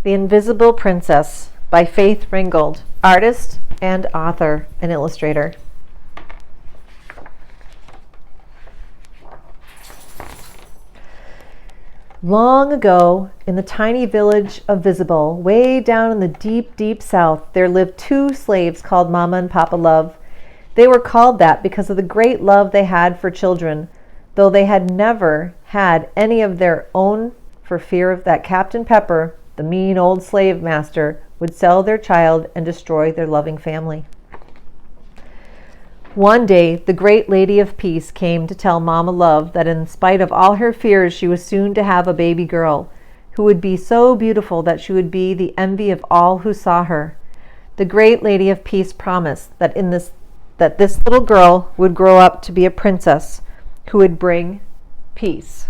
The Invisible Princess by Faith Ringgold, artist and author and illustrator. Long ago, in the tiny village of Visible, way down in the deep, deep south, there lived two slaves called Mama and Papa Love. They were called that because of the great love they had for children, though they had never had any of their own for fear of that Captain Pepper, the mean old slave master, would sell their child and destroy their loving family. One day, the great Lady of Peace came to tell Mama Love that in spite of all her fears, she was soon to have a baby girl who would be so beautiful that she would be the envy of all who saw her. The great Lady of Peace promised that this little girl would grow up to be a princess who would bring peace,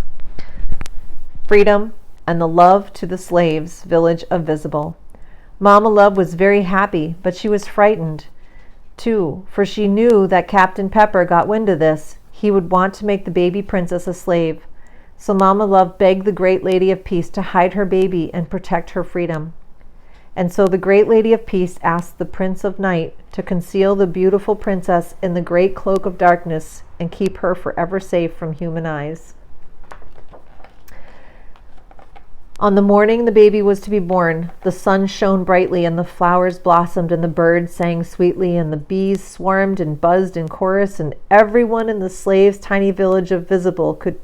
freedom, and the love to the slaves' village of Visible. Mama Love was very happy, but she was frightened too, for she knew that Captain Pepper got wind of this. He would want to make the baby princess a slave. So Mama Love begged the great Lady of Peace to hide her baby and protect her freedom. And so the great Lady of Peace asked the Prince of Night to conceal the beautiful princess in the great cloak of darkness and keep her forever safe from human eyes. On the morning the baby was to be born, the sun shone brightly and the flowers blossomed and the birds sang sweetly and the bees swarmed and buzzed in chorus, and everyone in the slaves' tiny village of Visible could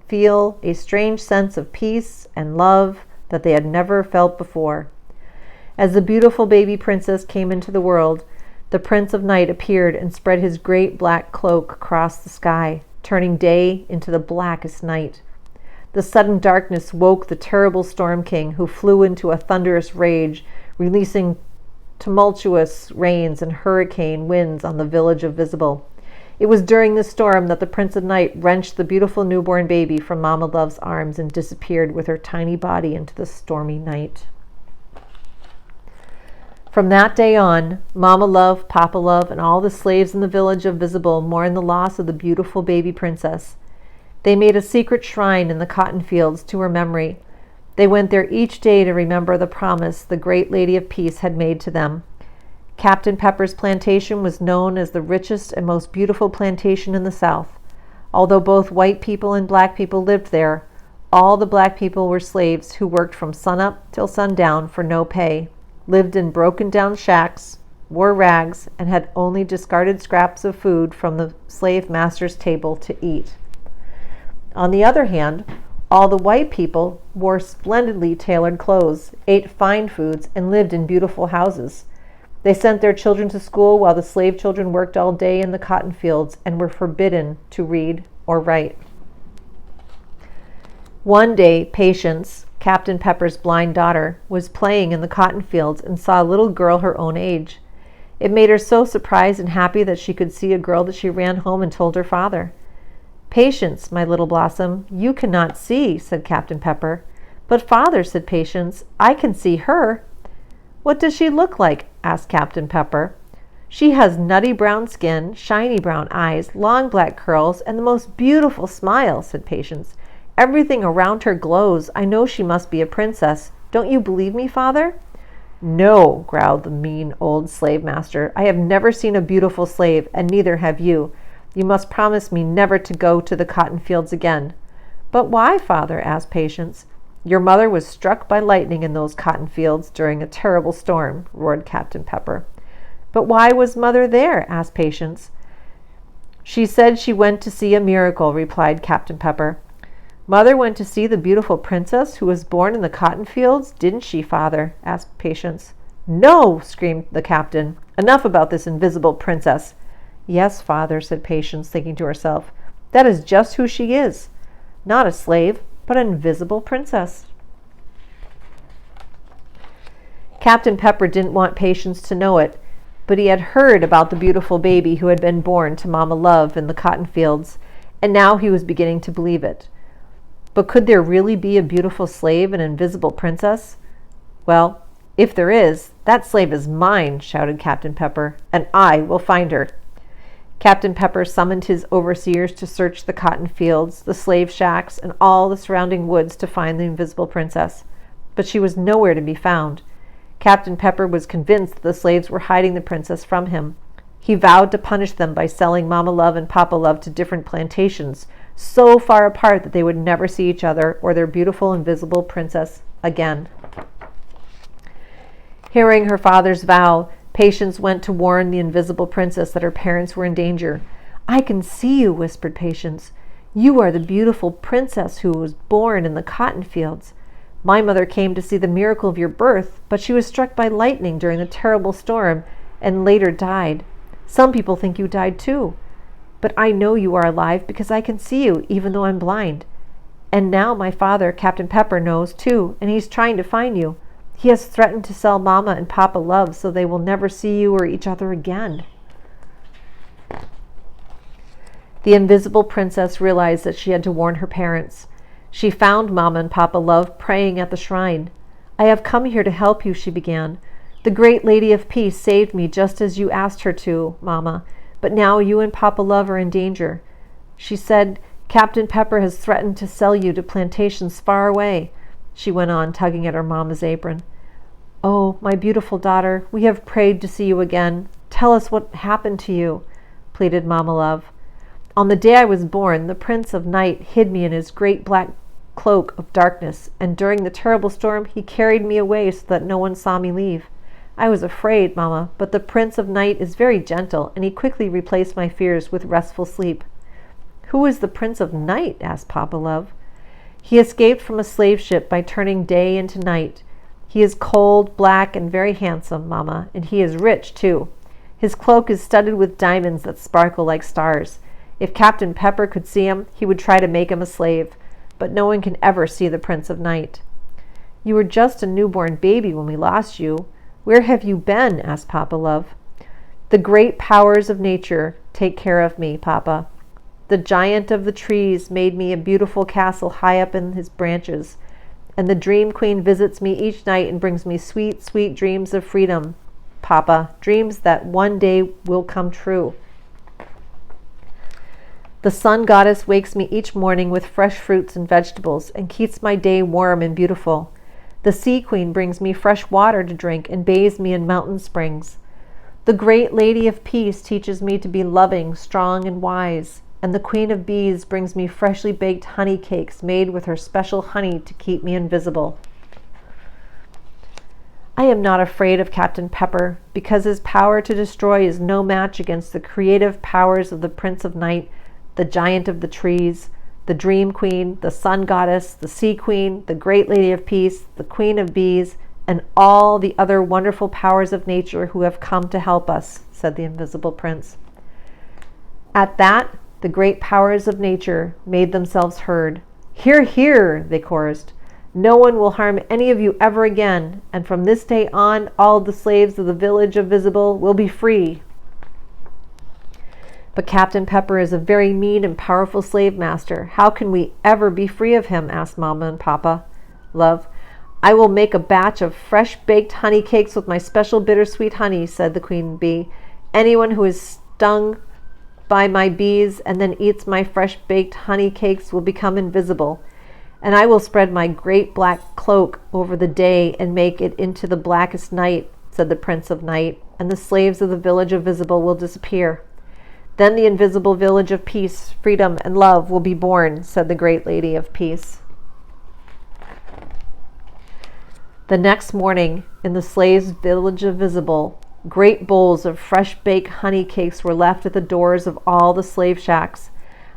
feel a strange sense of peace and love that they had never felt before. As the beautiful baby princess came into the world, the Prince of Night appeared and spread his great black cloak across the sky, turning day into the blackest night. The sudden darkness woke the terrible Storm King, who flew into a thunderous rage, releasing tumultuous rains and hurricane winds on the village of Visible. It was during this storm that the Prince of Night wrenched the beautiful newborn baby from Mama Love's arms and disappeared with her tiny body into the stormy night. From that day on, Mama Love, Papa Love, and all the slaves in the village of Visible mourned the loss of the beautiful baby princess. They made a secret shrine in the cotton fields to her memory. They went there each day to remember the promise the great Lady of Peace had made to them. Captain Pepper's plantation was known as the richest and most beautiful plantation in the South. Although both white people and black people lived there, all the black people were slaves who worked from sunup till sundown for no pay, lived in broken-down shacks, wore rags, and had only discarded scraps of food from the slave master's table to eat. On the other hand, all the white people wore splendidly tailored clothes, ate fine foods, and lived in beautiful houses. They sent their children to school while the slave children worked all day in the cotton fields and were forbidden to read or write. One day, Patience, Captain Pepper's blind daughter, was playing in the cotton fields and saw a little girl her own age. It made her so surprised and happy that she could see a girl that she ran home and told her father. "Patience, my little blossom, you cannot see," said Captain Pepper. "But father," said Patience, "I can see her." "What does she look like?" asked Captain Pepper. "She has nutty brown skin, shiny brown eyes, long black curls, and the most beautiful smile," said Patience. "Everything around her glows. I know she must be a princess. Don't you believe me, father?" "No," growled the mean old slave master. "I have never seen a beautiful slave, and neither have you. You must promise me never to go to the cotton fields again." "But why, father?" asked Patience. "Your mother was struck by lightning in those cotton fields during a terrible storm," roared Captain Pepper. "But why was mother there?" asked Patience. "She said she went to see a miracle," replied Captain Pepper. "Mother went to see the beautiful princess who was born in the cotton fields, didn't she, father?" asked Patience. "No!" screamed the captain. "Enough about this invisible princess." "Yes, father," said Patience, thinking to herself, "that is just who she is. Not a slave, but an invisible princess." Captain Pepper didn't want Patience to know it, but he had heard about the beautiful baby who had been born to Mama Love in the cotton fields, and now he was beginning to believe it. But could there really be a beautiful slave, an invisible princess? "Well, if there is, that slave is mine," shouted Captain Pepper, "and I will find her." Captain Pepper summoned his overseers to search the cotton fields, the slave shacks, and all the surrounding woods to find the invisible princess. but she was nowhere to be found. Captain Pepper was convinced that the slaves were hiding the princess from him. He vowed to punish them by selling Mama Love and Papa Love to different plantations, so far apart that they would never see each other or their beautiful invisible princess again. Hearing her father's vow, Patience went to warn the invisible princess that her parents were in danger. "I can see you," whispered Patience. "You are the beautiful princess who was born in the cotton fields. My mother came to see the miracle of your birth, but she was struck by lightning during the terrible storm and later died. Some people think you died too. But I know you are alive because I can see you, even though I'm blind. And now my father, Captain Pepper, knows too, and he's trying to find you. He has threatened to sell Mama and Papa Love so they will never see you or each other again." The invisible princess realized that she had to warn her parents. She found Mama and Papa Love praying at the shrine. "I have come here to help you," she began. "The great Lady of Peace saved me just as you asked her to, Mama, but now you and Papa Love are in danger. She said Captain Pepper has threatened to sell you to plantations far away," she went on, tugging at her Mama's apron. "Oh, my beautiful daughter, we have prayed to see you again. Tell us what happened to you," pleaded Mama Love. "On the day I was born, the Prince of Night hid me in his great black cloak of darkness, and during the terrible storm he carried me away so that no one saw me leave. I was afraid, Mama, but the Prince of Night is very gentle, and he quickly replaced my fears with restful sleep." "Who is the Prince of Night?" asked Papa Love. "He escaped from a slave ship by turning day into night. He is cold, black, and very handsome, Mama, and he is rich, too. His cloak is studded with diamonds that sparkle like stars. If Captain Pepper could see him, he would try to make him a slave, but no one can ever see the Prince of Night." "You were just a newborn baby when we lost you. Where have you been?" asked Papa Love. "The great powers of nature take care of me, Papa. The giant of the trees made me a beautiful castle high up in his branches, and the Dream Queen visits me each night and brings me sweet, sweet dreams of freedom, Papa, dreams that one day will come true. The Sun Goddess wakes me each morning with fresh fruits and vegetables and keeps my day warm and beautiful. The Sea Queen brings me fresh water to drink and bathes me in mountain springs. The great Lady of Peace teaches me to be loving, strong, and wise. And the Queen of Bees brings me freshly baked honey cakes made with her special honey to keep me invisible. I am not afraid of Captain Pepper, because his power to destroy is no match against the creative powers of the Prince of Night, the Giant of the Trees, the Dream Queen, the Sun Goddess, the Sea Queen, the Great Lady of Peace, the Queen of Bees, and all the other wonderful powers of nature who have come to help us," said the invisible prince. At that, the great powers of nature made themselves heard. "Hear, hear!" they chorused. "No one will harm any of you ever again, and from this day on, all the slaves of the village of Visible will be free." "But Captain Pepper is a very mean and powerful slave master. How can we ever be free of him?" asked Mama and Papa Love. "I will make a batch of fresh baked honey cakes with my special bittersweet honey," said the Queen Bee. "Anyone who is stung by my bees and then eats my fresh baked honey cakes will become invisible. And I will spread my great black cloak over the day and make it into the blackest night," said the Prince of Night, "and the slaves of the village of Visible will disappear. Then the invisible village of peace, freedom, and love will be born," said the great Lady of Peace. The next morning, in the slaves' village of Visible, great bowls of fresh baked honey cakes were left at the doors of all the slave shacks.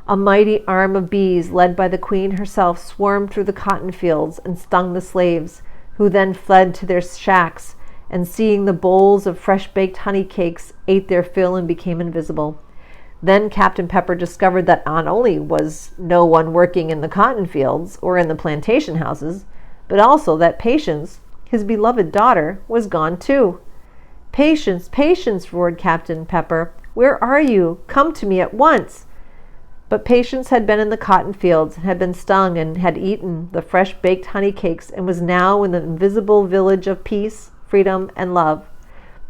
A mighty arm of bees, led by the queen herself, swarmed through the cotton fields and stung the slaves, who then fled to their shacks, and seeing the bowls of fresh baked honey cakes, ate their fill and became invisible. Then Captain Pepper discovered that not only was no one working in the cotton fields or in the plantation houses, but also that Patience, his beloved daughter, was gone too. "Patience, Patience," roared Captain Pepper. "Where are you? Come to me at once." But Patience had been in the cotton fields, had been stung, and had eaten the fresh baked honey cakes, and was now in the invisible village of peace, freedom, and love.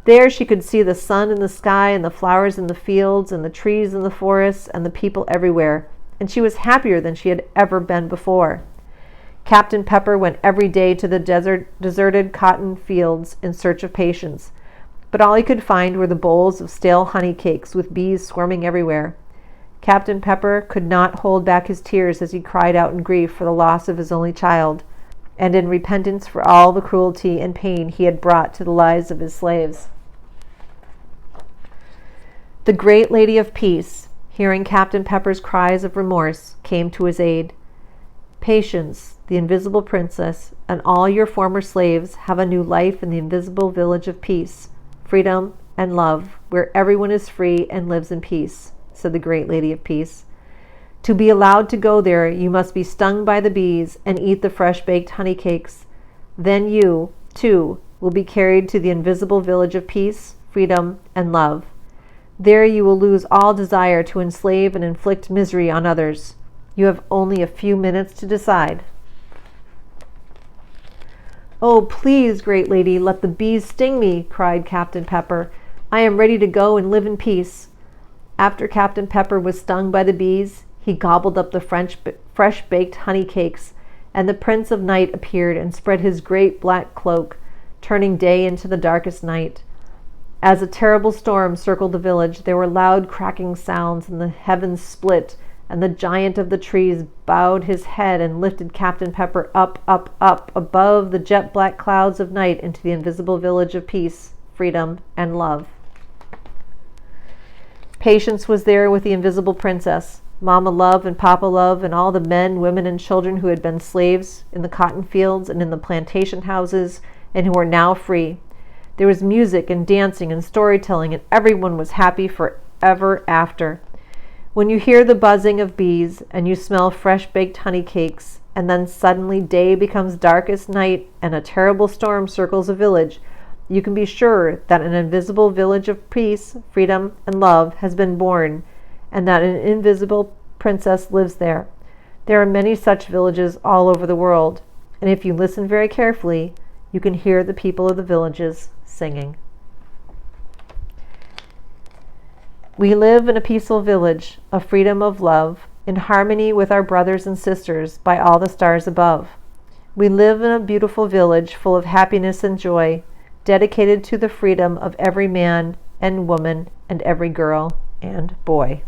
There she could see the sun in the sky, and the flowers in the fields, and the trees in the forests, and the people everywhere, and she was happier than she had ever been before. Captain Pepper went every day to the deserted cotton fields in search of patience, but all he could find were the bowls of stale honey cakes with bees swarming everywhere. Captain Pepper could not hold back his tears as he cried out in grief for the loss of his only child, and in repentance for all the cruelty and pain he had brought to the lives of his slaves. The great Lady of Peace, hearing Captain Pepper's cries of remorse, came to his aid. Patience, the invisible princess, and all your former slaves have a new life in the invisible village of peace, freedom, and love, where everyone is free and lives in peace, said the great Lady of Peace. To be allowed to go there, you must be stung by the bees and eat the fresh-baked honey cakes. Then you, too, will be carried to the invisible village of peace, freedom, and love. There you will lose all desire to enslave and inflict misery on others. You have only a few minutes to decide. "Oh, please, great lady, let the bees sting me," cried Captain Pepper. "I am ready to go and live in peace." After Captain Pepper was stung by the bees, he gobbled up the fresh-baked honey cakes, and the Prince of Night appeared and spread his great black cloak, turning day into the darkest night. As a terrible storm circled the village, there were loud cracking sounds, and the heavens split, and the giant of the trees bowed his head and lifted Captain Pepper up, up, up, above the jet-black clouds of night into the invisible village of peace, freedom, and love. Patience was there with the invisible princess, Mama Love and Papa Love, and all the men, women, and children who had been slaves in the cotton fields and in the plantation houses, and who were now free. There was music and dancing and storytelling, and everyone was happy forever after. When you hear the buzzing of bees, and you smell fresh-baked honey cakes, and then suddenly day becomes dark as night, and a terrible storm circles a village, you can be sure that an invisible village of peace, freedom, and love has been born, and that an invisible princess lives there. There are many such villages all over the world, and if you listen very carefully, you can hear the people of the villages singing. We live in a peaceful village, a freedom of love, in harmony with our brothers and sisters by all the stars above. We live in a beautiful village full of happiness and joy, dedicated to the freedom of every man and woman and every girl and boy.